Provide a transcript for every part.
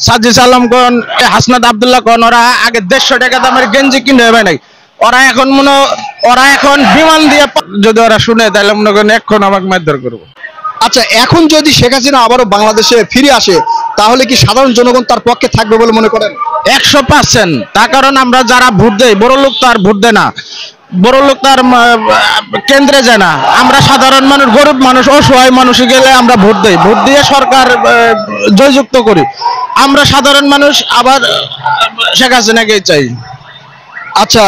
সাজিস আলম কোন হাসনাত আব্দুল্লাহ কোন ওরা আগে 150 টাকা দামের গেঞ্জি কিনে হবে নাই ওরা এখন বিমান দিয়ে যদি ওরা শুনে তাহলে মনে করেন এখন আমাকে মারধর করবো। আচ্ছা, এখন যদি শেখ হাসিনা আবারও বাংলাদেশে ফিরে আসে তাহলে কি সাধারণ জনগণ তার পক্ষে থাকবে বলে মনে করেন? 100%। তার কারণ আমরা যারা ভোট দেই, বড় লোক তো আর ভোট দেয় না, বড় লোক তো আর কেন্দ্রে যায় না। আমরা সাধারণ মানুষ, গরিব মানুষ, অসহায় মানুষ গেলে আমরা ভোট দেই, ভোট দিয়ে সরকার জয়যুক্ত করি। আমরা সাধারণ মানুষ আবার শেখ হাসিনাকে চাই। আচ্ছা,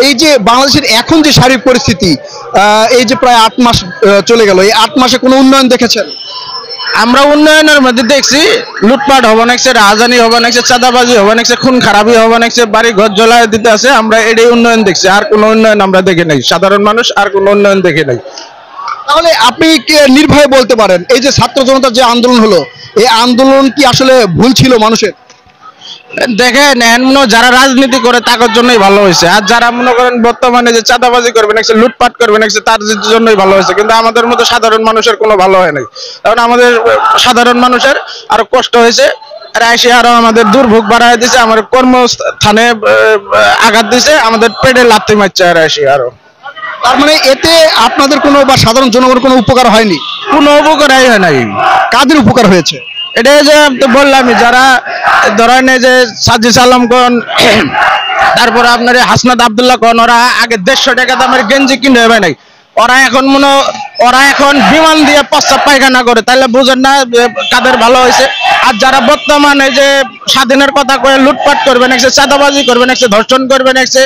এই যে বাংলাদেশের এখন যে সার্বিক পরিস্থিতি, এই যে প্রায় 8 মাস চলে গেল, এই 8 মাসে কোনো উন্নয়ন দেখেছেন? আমরা উন্নয়নের মধ্যে দেখছি লুটপাট হবে নাকছে, রাজধানী হবে নাকছে, চাঁদাবাজি হবে নাকছে, খুন খারাপি হবে নাকছে, বাড়ি ঘর জ্বলায় দিতে আছে। আমরা এটাই উন্নয়ন দেখছি, আর কোনো উন্নয়ন আমরা দেখি নাই। সাধারণ মানুষ আর কোনো উন্নয়ন দেখি নাই। তাহলে আপনি নির্ভয়ে বলতে পারেন এই যে ছাত্র জনতার যে আন্দোলন হলো, এই আন্দোলন কি আসলে ভুল ছিল মানুষের? দেখেন, যারা রাজনীতি করে তাদের জন্যই ভালো হয়েছে, আর যারা মনে করেন বর্তমানে যে চাঁদাবাজি করবে নাকছে, লুটপাট করবে নাকছে, তার জন্যই ভালো হয়েছে। কিন্তু আমাদের মতো সাধারণ মানুষের কোনো ভালো হয় নাই। কারণ আমাদের সাধারণ মানুষের আরো কষ্ট হয়েছে, এসে আরো আমাদের দুর্ভোগ বাড়ায় দিছে, আমার কর্মস্থানে আঘাত দিছে, আমাদের পেটে লাথি মারছে আর এসে আরো। তার মানে এতে আপনাদের কোনো বা সাধারণ জনগণের কোনো উপকার হয়নি? কোনো উপকারই হয় নাই। কাদের উপকার হয়েছে? এটা যে বললামই, যারা ধরেন এই যে সাজিস আলম কোন, তারপরে আপনার হাসনাত আব্দুল্লাহ কোন, ওরা আগে 150 টাকা দামের গেঞ্জি কিনে হবে নাই, ওরা এখন বিমান দিয়ে প্রস্তাব পায়খানা করে। তাহলে বুঝেন না কাদের ভালো হয়েছে? আর যারা বর্তমানে যে স্বাধীনের কথা কয়ে লুটপাট করবে নাকছে, চাঁদাবাজি করবে নাকছে, ধর্ষণ করবে নাকছে,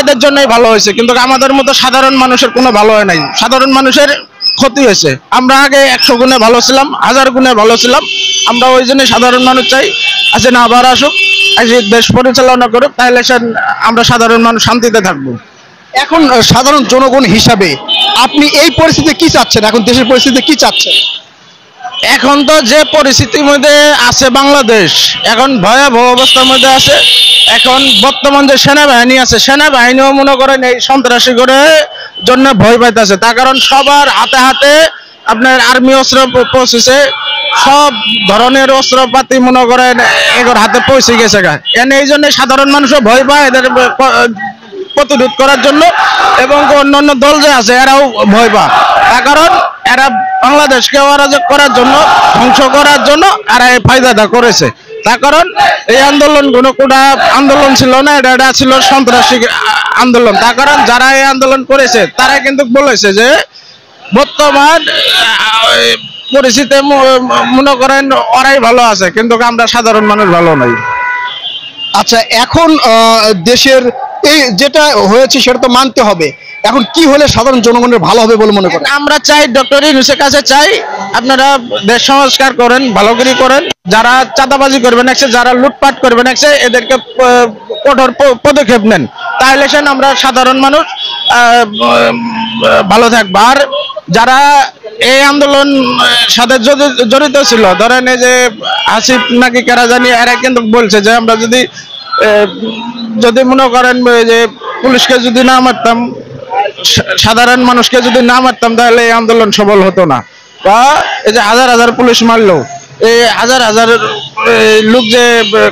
এদের জন্যই ভালো হয়েছে। কিন্তু আমাদের মতো সাধারণ মানুষের কোনো ভালো হয় নাই, সাধারণ মানুষের ক্ষতি হয়েছে। আমরা আগে 100 গুণে ভালো ছিলাম, 1000 গুণে ভালো ছিলাম। আমরা ওই জন্য সাধারণ মানুষ চাই আছে না আবার আসুক, দেশ পরিচালনা করুক, তাহলে আমরা সাধারণ মানুষ শান্তিতে থাকবো। এখন সাধারণ জনগণ হিসাবে আপনি এই পরিস্থিতিতে কি চাচ্ছেন? এখন দেশের পরিস্থিতিতে কি চাচ্ছেন? এখন তো যে পরিস্থিতির মধ্যে আছে বাংলাদেশ, এখন ভয়াবহ অবস্থার মধ্যে আছে। এখন বর্তমান যে সেনাবাহিনী আছে, সেনাবাহিনীও মনে করেন এই সন্ত্রাসী করে জন্য ভয় পাইতেছে। তার কারণ সবার হাতে হাতে আপনার আর্মি অস্ত্র পৌঁছেছে, সব ধরনের অস্ত্রপাতি মনে করেন এগোর হাতে পৌঁছে গেছে। এই জন্য সাধারণ মানুষও ভয় পায় এদের প্রতিরোধ করার জন্য, এবং অন্যান্য দল যে আছে এরাও ভয় পায়। তার কারণ এরা বাংলাদেশকে অরাজক করার জন্য, ধ্বংস করার জন্য এরা এই ফায়দাটা করেছে। তার কারণ এই আন্দোলন কোনো আন্দোলন ছিল না, এটা ছিল সন্ত্রাসী আন্দোলন। তার কারণ যারা এই আন্দোলন করেছে তারা কিন্তু বলেছে যে বর্তমান পরিস্থিতি মনে করেন ওরাই ভালো আছে, কিন্তু আমরা সাধারণ মানুষ ভালো নাই। আচ্ছা, এখন দেশের এই যেটা হয়েছে সেটা তো মানতে হবে। এখন কি হলে সাধারণ জনগণের ভালো হবে বলে মনে করেন? আমরা চাই ডক্টর ইউনূসের কাছে চাই আপনারা দেশ সংস্কার করেন, ভালো করে করেন। যারা চাঁদাবাজি করবেন একসে, যারা লুটপাট করবেন একসে, এদেরকে কঠোর পদক্ষেপ নেন, তাহলে আমরা সাধারণ মানুষ ভালো থাকবো। আর যারা এই আন্দোলন সাথে জড়িত ছিল, ধরেন এই যে আসিফ নাকি কারা জানি, এরা কিন্তু বলছে যে আমরা যদি মনে করেন যে পুলিশকে যদি না মারতাম, সাধারণ মানুষকে যদি না মারতাম, তাহলে এই আন্দোলন সফল হতো না। বা এই যে হাজার হাজার পুলিশ মারলো, এই হাজার হাজার লোক যে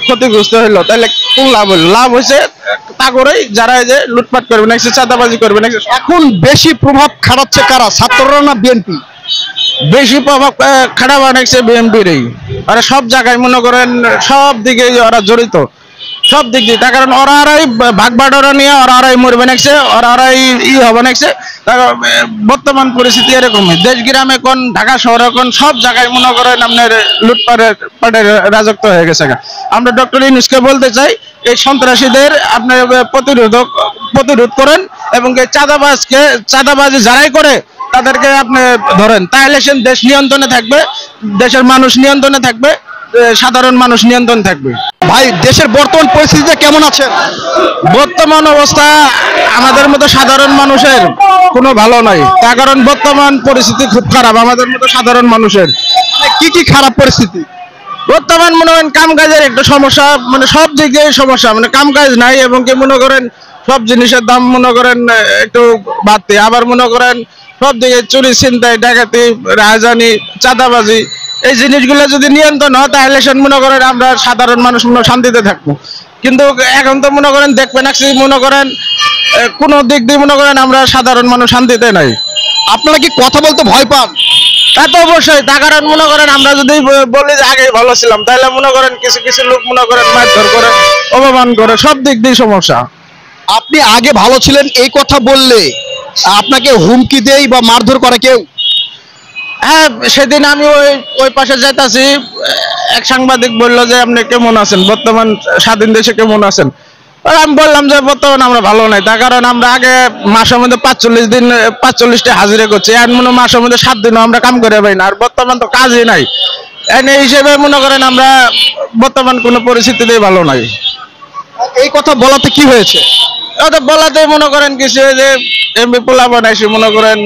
ক্ষতিগ্রস্ত হইলো, তাহলে কোন লাভ হইলো? লাভ হয়েছে তা করেই যারা এই যে লুটপাট করবে নাকি, চাঁদাবাজি করবে নাকি। এখন বেশি প্রভাব খাটাচ্ছে কারা, ছাত্ররা না বিএনপি? বেশি প্রভাব খারাপ বানাইছে বিএনপিরই। আর সব জায়গায় মনে করেন সব দিকে ওরা জড়িত, সব দিক দিয়ে। তার কারণ ওরাই ভাগ বাটোয়ারা নিয়ে ওরাই মরবে নাকছে, ওরাই হবে নাকছে। বর্তমান পরিস্থিতি এরকমই, দেশ গ্রামে কোন, ঢাকা শহরে কোন, সব জায়গায় মনে করেন আপনার লুটপাটের রাজত্ব হয়ে গেছে। আমরা ডক্টর ইউনূসকে বলতে চাই এই সন্ত্রাসীদের আপনার প্রতিরোধ করেন, এবং এই চাঁদাবাজি যারাই করে তাদেরকে আপনি ধরেন, তাহলে দেশ নিয়ন্ত্রণে থাকবে, দেশের মানুষ নিয়ন্ত্রণে থাকবে, সাধারণ মানুষ নিয়ন্ত্রণ থাকবে। ভাই, দেশের বর্তমান পরিস্থিতিতে কেমন আছেন? বর্তমান অবস্থা আমাদের মতো সাধারণ মানুষের কোনো ভালো নাই। তার কারণ বর্তমান পরিস্থিতি খুব খারাপ আমাদের মতো সাধারণ মানুষের। কি কি খারাপ পরিস্থিতি? বর্তমান মনে করেন কাম কাজের একটা সমস্যা, মানে সব দিকেই সমস্যা, মানে কাম কাজ নাই, এবং কি মনে করেন সব জিনিসের দাম মনে করেন একটু বাড়তি। আবার মনে করেন সব দিকে চুরি, ছিনতাই, ডাকাতি, রাজধানী, চাঁদাবাজি, এই জিনিসগুলো যদি নিয়ন্ত্রণ হয় তাহলে সে মনে করেন আমরা সাধারণ মানুষ শান্তিতে থাকবো। কিন্তু এখন তো মনে করেন দেখবেন মনে করেন কোনো দিক দিয়ে মনে করেন আমরা সাধারণ মানুষ শান্তিতে নাই। আপনারা কি কথা বলতে ভয় পান? তা তো অবশ্যই, তার কারণ মনে করেন আমরা যদি বলি যে আগে ভালো ছিলাম তাহলে মনে করেন কিছু কিছু লোক মনে করেন মারধর করে, অপমান করে, সব দিক দিয়ে সমস্যা। আপনি আগে ভালো ছিলেন এই কথা বললে আপনাকে হুমকি দেই বা মারধর করে কেউ? হ্যাঁ, সেদিন আমি ওই ওই পাশে যাইতাছি, এক সাংবাদিক বললো যে আপনি কেমন আছেন, বর্তমান স্বাধীন দেশে কেমন আছেন। আর আমি বললাম যে বর্তমানে আমরা ভালো নাই, তার কারণ আমরা আগে মাসের মধ্যে 45 দিন 45টা হাজিরা করছি, আর মনে মাসের মধ্যে 7 দিনও আমরা কাম করে পাই না, আর বর্তমান তো কাজই নাই। এই হিসেবে মনে করেন আমরা বর্তমান কোনো পরিস্থিতিতেই ভালো নাই। এই কথা বলাতে কি হয়েছে? ওটা বলাতে মনে করেন কিছু যে এমপি পোলা বানাইছে মনে করেন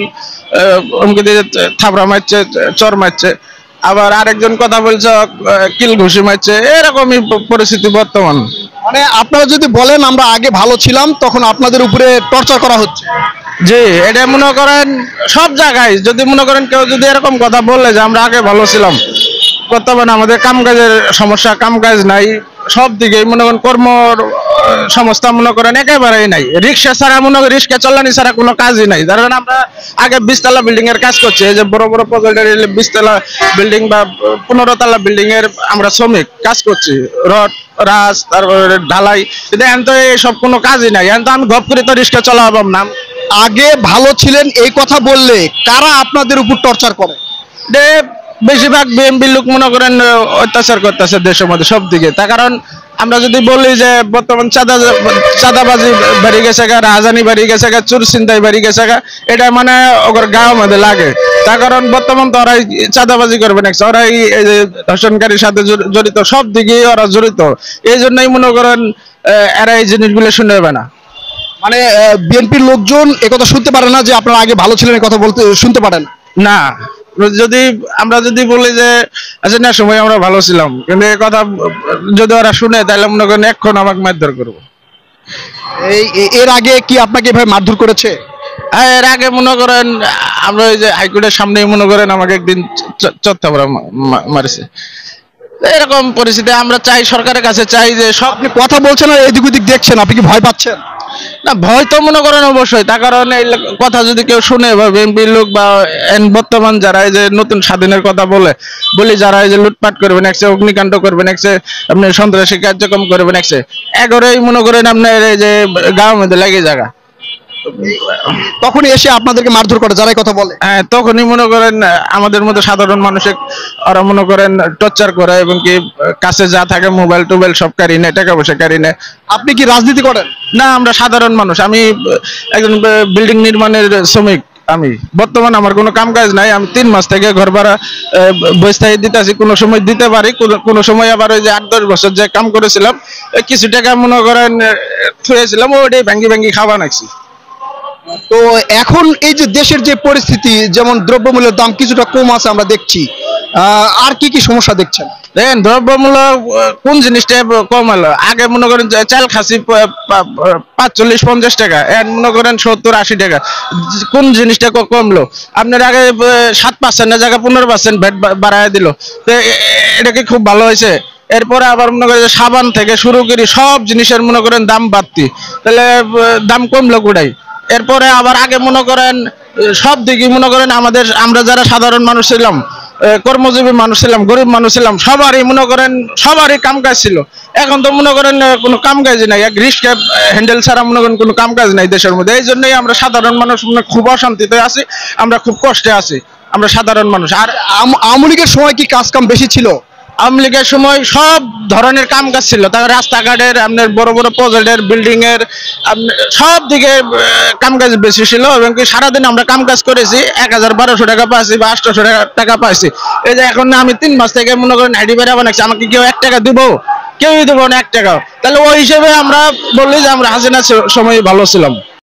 হুমকি দিয়ে থাপড়া মারছে, চর মারছে, আবার আরেকজন কথা বলছে কিল ঘুষি মারছে, এরকমই পরিস্থিতি বর্তমান। মানে আপনারা যদি বলেন আমরা আগে ভালো ছিলাম তখন আপনাদের উপরে টর্চার করা হচ্ছে? জি, এটা মনে করেন সব জায়গায় যদি মনে করেন কেউ যদি এরকম কথা বললে যে আমরা আগে ভালো ছিলাম, বর্তমানে আমাদের কামকাজের সমস্যা, কামকাজ নাই, সব দিকে মনে করেন কর্ম সংস্থা মনে করেন একেবারেই নাই। রিক্সা ছাড়া মনে করেন রিক্সা চালানি ছাড়া কোনো কাজই নাই। কারণ আমরা আগে 20 তলা বিল্ডিং এর কাজ করছি, এই যে বড় বড় প্রজেক্টের 20 তলা বিল্ডিং বা 15 তলা বিল্ডিং এর আমরা শ্রমিক কাজ করছি, রড রাজ তারপরে ঢালাই, কিন্তু এখন তো এইসব কোনো কাজই নাই। এখন তো আমি গপ করে তো রিক্সা চালাবাম না। আগে ভালো ছিলেন এই কথা বললে কারা আপনাদের উপর টর্চার করে? বেশিরভাগ বিএমপি লোক মনে করেন অত্যাচার করতেছে দেশের মধ্যে সব দিকে। তার কারণ আমরা যদি বলি যে বর্তমান চাঁদাবাজি বাড়ি গেছে গা, রাজধানী বাড়ি গেছে গা, চুর ছিনতাই বাড়ি গেছে গা, এটা মানে ওর গাঁও মধ্যে লাগে। তার কারণ বর্তমান তো ওরাই চাঁদাবাজি করবে না, ওরাই এই যে ধর্ষণকারীর সাথে জড়িত, সব দিকে ওরা জড়িত। এই জন্যই মনে করেন এরা এই জিনিসগুলো শুনে হবে না। মানে বিএনপির লোকজন একথা শুনতে পারে না যে আপনারা আগে ভালো ছিলেন, এই কথা বলতে শুনতে পারেন না। যদি আমরা যদি বলি যে আচ্ছা না সময় আমরা ভালো ছিলাম, কিন্তু এই কথা যদি ওরা শুনে তাহলে মনে করেন এখন আমাকে মারধর করবো। এর আগে কি আপনাকে এভাবে মারধর করেছে? এর আগে মনে করেন আমরা ওই যে হাইকোর্টের সামনেই মনে করেন আমাকে একদিন চত্বরা মারছে। এরকম পরিস্থিতি আমরা চাই, সরকারের কাছে চাই যে সব। আপনি কথা বলছেন আর এদিক ওদিক দেখছেন, আপনি কি ভয় পাচ্ছেন? না, ভয় তো মনে করেন অবশ্যই। তার কারণ এই কথা যদি কেউ শুনে বা বিএনপির লোক বা বর্তমান যারা এই যে নতুন স্বাধীনের কথা বলি যারা এই যে লুটপাট করবেন, একসে অগ্নিকাণ্ড করবেন, একসে আপনি সন্ত্রাসী কার্যক্রম করবেন, একসে এগরেই মনে করেন আপনার এই যে গাঁও মধ্যে লাগে জায়গা, তখনই এসে আপনাদেরকে মারধর করে যারাই কথা বলে। হ্যাঁ, তখনই মনে করেন আমাদের মতো সাধারণ মানুষের ওরা মনে করেন টর্চার করে, এবং কি কাছে যা থাকে মোবাইল টোবাইল সব কারি নেয়, টাকা পয়সা কারি নেয়। আপনি কি রাজনীতি করেন? না, আমরা সাধারণ মানুষ। আমি একজন বিল্ডিং নির্মাণের শ্রমিক। আমি বর্তমানে আমার কোনো কাম কাজ নাই। আমি 3 মাস থেকে ঘর ভাড়া বস্তায় দিতেছি, কোনো সময় দিতে পারি, কোনো সময় আবার ওই যে 8-10 বছর যে কাম করেছিলাম কিছু টাকা মনে করেন থুয়েছিলাম, ওইটাই ভাঙ্গি খাওয়া নাকছি। তো এখন এই যে দেশের যে পরিস্থিতি, যেমন দ্রব্যমূল্যের দাম কিছুটা কম আছে আমরা দেখছি, আর কি কি সমস্যা দেখছেন? দেখেন, দ্রব্যমূল্য কোন জিনিসটা কম হলো? আগে মনে করেন চাল খাসি 45-50 টাকা, এখন মনে করেন 70-80 টাকা। কোন জিনিসটা কমলো? আপনার আগে 7% না জায়গা 15% ভ্যাট বাড়ায় দিল, তো এটা কি খুব ভালো হয়েছে? এরপরে আবার মনে করেন সাবান থেকে শুরু করি সব জিনিসের মনে করেন দাম বাড়তি, তাহলে দাম কমলো কোটাই। এরপরে আবার আগে মনে করেন সব দিকে মনে করেন আমরা যারা সাধারণ মানুষ ছিলাম, কর্মজীবী মানুষ ছিলাম, গরিব মানুষ ছিলাম, সবারই মনে করেন সবারই কাম কাজ ছিল। এখন তো মনে করেন কোনো কাম কাজই নাই, এক রিস্ক হ্যান্ডেল ছাড়া মনে করেন কোনো কাম কাজ নাই দেশের মধ্যে। এই জন্যই আমরা সাধারণ মানুষ খুব অশান্তিতে আছি, আমরা খুব কষ্টে আছি, আমরা সাধারণ মানুষ। আর আওয়ামী লীগের সময় কি কাজ কাম বেশি ছিল? আওয়ামী লীগের সময় সব ধরনের কাম কাজ ছিল, তারপর রাস্তাঘাটের আপনার বড় বড় প্রজেক্টের বিল্ডিং এর সব দিকে কাম কাজ বেশি ছিল, এবং কি সারাদিন আমরা কাম কাজ করেছি, 1000-1200 টাকা পাইছি বা 800 টাকা পাইছি। এই যে এখন আমি 3 মাস থেকে মনে করেন আইডি বেড়া বানাচ্ছি, আমাকে কেউ 1 টাকা দিব? কেউই দেবো না 1 টাকা। তাহলে ওই হিসেবে আমরা বললি যে আমরা হাসিনার সময় ভালো ছিলাম।